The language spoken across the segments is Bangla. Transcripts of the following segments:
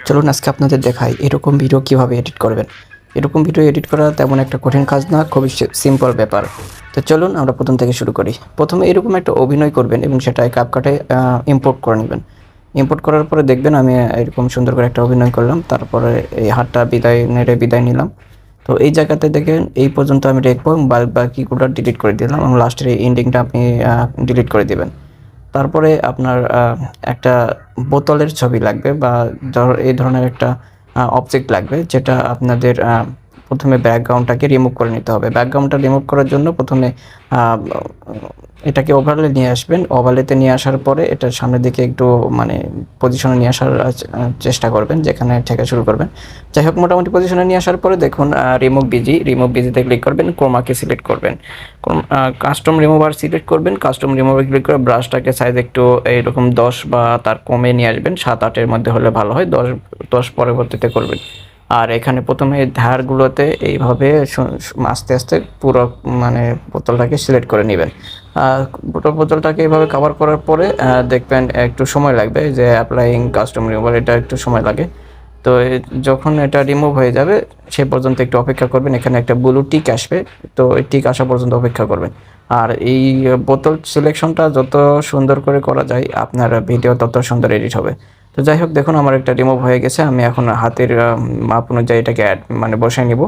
চলুন আজকে আপনাদের দেখাই এরকম ভিডিও কিভাবে এডিট করবেন। এরকম ভিডিও এডিট করা তেমন একটা কঠিন কাজ না, খুবই সিম্পল ব্যাপার। তো চলুন আমরা প্রথম থেকে শুরু করি। প্রথমে এরকম একটা অভিনয় করবেন এবং সেটা CapCut-এ ইম্পোর্ট করে নেবেন। ইম্পোর্ট করার পরে দেখবেন আমি এরকম সুন্দর করে একটা অভিনয় করলাম, তারপরে এই হাতটা বিদায় নিলাম। তো এই জায়গাতে দেখেন এই পর্যন্ত আমি রেখবো এবং বাকিগুলো ডিলিট করে দিলাম এবং লাস্টের এই এন্ডিংটা আপনি ডিলিট করে দেবেন। তারপরে আপনার একটা বোতলের ছবি লাগবে বা এই ধরনের একটা অবজেক্ট লাগবে, যেটা আপনাদের প্রথমে ব্যাকগ্রাউন্ডটাকে রিমুভ করে নিতে হবে। ব্যাকগ্রাউন্ডটা রিমুভ করার জন্য প্রথমে এটাকে ওভারলে নিয়ে আসবেন। ওভারলেতে নিয়ে আসার পরে এটা সামনের দিকে একটু মানে পজিশনে নিয়ে আসার চেষ্টা করবেন, যেখানে থেকে শুরু করবেন। যাই হোক, মোটামুটি পজিশনে নিয়ে আসার পরে দেখুন রিমুভ বিজিতে ক্লিক করবেন, ক্রোমাকে সিলেক্ট করবেন, কাস্টম রিমুভার সিলেক্ট করবেন। কাস্টম রিমুভার ক্লিক করে ব্রাশটাকে সাইজ একটু এইরকম 10 বা তার কমে নিয়ে আসবেন। 7-8-এর মধ্যে হলে ভালো হয়, 10 পরবর্তীতে করবেন। আর এখানে প্রথমে ধারগুলোতে এইভাবে আস্তে আস্তে পুরো মানে বোতলটাকে সিলেক্ট করে নেবেন। পুরো বোতলটাকে এইভাবে কভার করার পরে দেখবেন একটু সময় লাগবে, যে অ্যাপ্লাইং কাস্টম রিমুভার, এটা একটু সময় লাগে। তো যখন এটা রিমুভ হয়ে যাবে সে পর্যন্ত একটু অপেক্ষা করবেন। এখানে একটা ব্লু টিক আসবে, তো এই টিক আসা পর্যন্ত অপেক্ষা করবেন। আর এই বোতল সিলেকশনটা যত সুন্দর করে করা যায় আপনার ভিডিও তত সুন্দর এডিট হবে। তো যাই হোক, দেখুন আমার একটা রিমুভ হয়ে গেছে। আমি এখন হাতের মাপ অনুযায়ী এটাকে মানে বসায় নিব।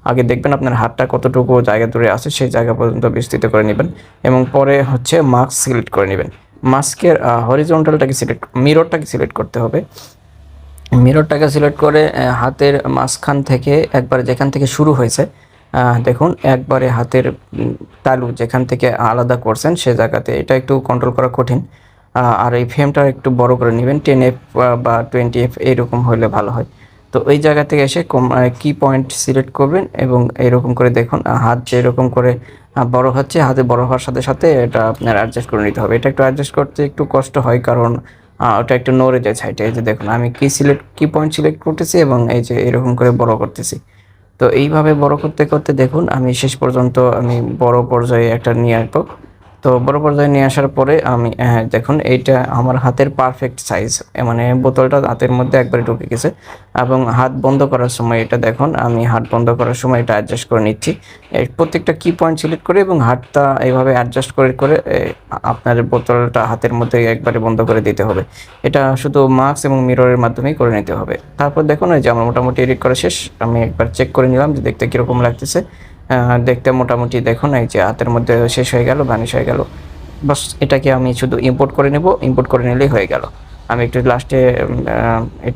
আগে দেখবেন আপনার হাতটা কতটুকু জায়গা দূরে আছে, সেই জায়গা পর্যন্ত বিস্তৃত করে নেবেন এবং পরে হচ্ছে মাস্ক সিলেক্ট করে নেবেন। মাস্কের হরিজন্টালটাকে মিররটাকে সিলেক্ট করতে হবে। মিররটাকে সিলেক্ট করে হাতের মাঝখান থেকে একবার যেখান থেকে শুরু হয়েছে দেখুন, একবারে হাতের তালু যেখান থেকে আলাদা করছেন সে জায়গাতে, এটা একটু কন্ট্রোল করা কঠিন। আর এই ফ্রেমটা একটু বড় করে নেবেন, 10f বা 20f এইরকম হলে ভালো হয়। তো ওই জায়গা থেকে এসে কি পয়েন্ট সিলেক্ট করবেন এবং এইরকম করে দেখুন হাত যেরকম করে বড় হচ্ছে, হাতে বড় হওয়ার সাথে সাথে এটা আপনার অ্যাডজাস্ট করে নিতে হবে। এটা একটু অ্যাডজাস্ট করতে একটু কষ্ট হয়, কারণ ওটা একটু নড়ে যায় সাইডে। এই যে দেখুন আমি কি পয়েন্ট সিলেক্ট করতেছি এবং এই যে এরকম করে বড় করতেছি। তো এইভাবে বড় করতে করতে দেখুন আমি শেষ পর্যন্ত আমি বড় পর্যায়ে একটা নিয়ে আসবো। তো বড় পর্যায়ে নিয়ে আসার পরে আমি দেখুন এইটা আমার হাতের পারফেক্ট সাইজ, মানে বোতলটা হাতের মধ্যে একবারে ঢুকে গেছে। এবং হাত বন্ধ করার সময় এটা দেখুন আমি হাত বন্ধ করার সময় এটা অ্যাডজাস্ট করে নিচ্ছি। এই প্রত্যেকটা কি পয়েন্ট সিলেক্ট করে এবং হাতটা এইভাবে অ্যাডজাস্ট করে করে আপনার বোতলটা হাতের মধ্যে একবারে বন্ধ করে দিতে হবে। এটা শুধু মাস্ক এবং মিররের মাধ্যমেই করে নিতে হবে। তারপর দেখুন এই যে আমার মোটামুটি এডিট করা শেষ। আমি একবার চেক করে নিলাম যে দেখতে কীরকম লাগতেছে। দেখতে মোটামুটি দেখুন এই যে হাতের মধ্যে শেষ হয়ে গেল, ভ্যানিশ হয়ে গেল। বাস এটাকে আমি শুধু ইম্পোর্ট করে নেব, ইম্পোর্ট করে নিলেই হয়ে গেল। আমি একটু লাস্টে এটা